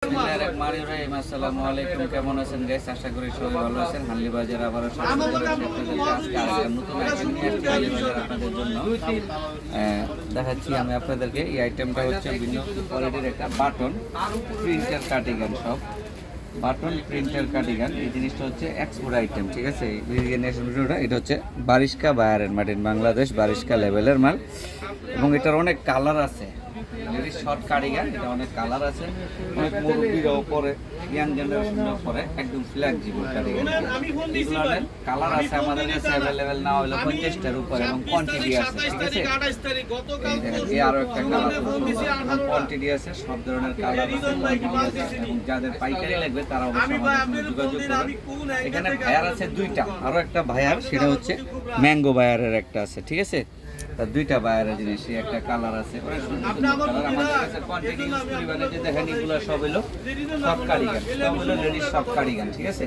বিসমিল্লাহিররহমানিররহিম। আসসালামু আলাইকুম, কেমন আছেন গাইস? আশা করি সবাই ভালো আছেন। হানলি বাজার আবারও স্বাগত জানাচ্ছি আপনাদেরকে। আজকে আরেকটা নতুন আইটেম নিয়ে আসছি হানলি বাজার আপনাদের জন্য। দেখাচ্ছি আমি আপনাদেরকে। এই আইটেমটা হচ্ছে ভিন্ন কোয়ালিটির একটা button printer cardigan shop. Button printer cardigan এই জিনিসটা হচ্ছে এক্সপোর্ট আইটেম, ঠিক আছে? এটা হচ্ছে বারিশকা বায়ারের মাল, ইন বাংলাদেশ বারিশকা লেভেলের মাল, এবং এটার অনেক কালার আছে। ভেরি শর্ট কার্ডিগান, এটা অনেক কালার আছে, অনেক মুরব্বীরাও পরে, ইয়াং জেনারেশনরাও পরে, একদম ফ্লেক্সিবল কার্ডিগান। এগুলোর কালার আছে আমাদের কাছে অ্যাভেলেবেল না হলে 50টার উপরে, এবং কোয়ান্টিটি আছে, ঠিক আছে? এই আরও একটা কালার কোয়ান্টিটি আছে, সব ধরনের কালার আছে, এবং যাদের পাইকারি লাগবে তারা অবশ্যই আমাদের সঙ্গে যোগাযোগ করবেন। এখানে ভায়ার আছে দুইটা, আরও একটা ভায়ার, সেটা হচ্ছে ম্যাঙ্গো ভায়ারের একটা আছে, ঠিক আছে? দুইটা বায়ারের জিনিস, একটা কালার আছে, অনেক সুন্দর কালার। আমাদের কাছে কোয়ান্টিটি পরিমাণে যে দেখেন এগুলো সব হলো সব কারিগান, সব হলো রেডি সব কারিগান, ঠিক আছে?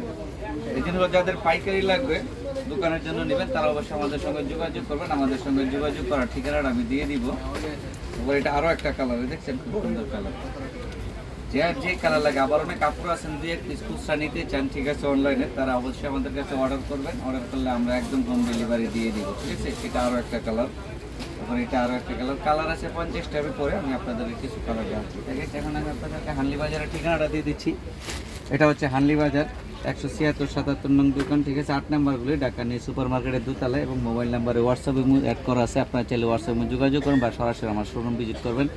এই জন্য যাদের পাইকারি লাগবে দোকানের জন্য নেবেন তারা অবশ্যই আমাদের সঙ্গে যোগাযোগ করবেন। আমাদের সঙ্গে যোগাযোগ করার ঠিকানাটা আমি দিয়ে দিব। এবার এটা আরও একটা কালার, দেখছেন খুব সুন্দর কালার। যে কালার লাগে, আবার অনেক কাপড় আছেন দুই এক পিস খুচরা নিতে চান, ঠিক আছে, অনলাইনে, তারা অবশ্যই আমাদের কাছে অর্ডার করবেন। অর্ডার করলে আমরা একদম হোম ডেলিভারি দিয়ে দিব, ঠিক আছে? এটা আরও একটা কালার, তারপর এটা আরও একটা কালার আছে 50টার পরে। আমি আপনাদেরকে কিছু কালার দেখাচ্ছি, ঠিক আছে? এখন আমি আপনাদেরকে হানলি বাজারের ঠিকানাটা দিয়ে দিচ্ছি। এটা হচ্ছে হানলি বাজার 176-77 নং দোকান, ঠিক আছে? 8 নাম্বারগুলি ঢাকা নিউ সুপার মার্কেটের দোতলায়, এবং মোবাইল নাম্বারে হোয়াটসঅ্যাপে অ্যাড করা আছে। আপনারা চাইলে হোয়াটসঅ্যাপে যোগাযোগ করুন বা সরাসরি আমার শোরুম ভিজিট করবেন।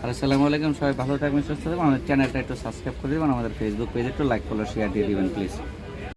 আর আসসালামু আলাইকুম, সবাই ভালো থাকবেন, সুস্থ থাকবেন। আমাদের চ্যানেলটা একটু সাবস্ক্রাইব করে দেবেন, আমাদের ফেসবুক পেজে একটু লাইক ফলো শেয়ার দিয়ে দেবেন প্লিজ।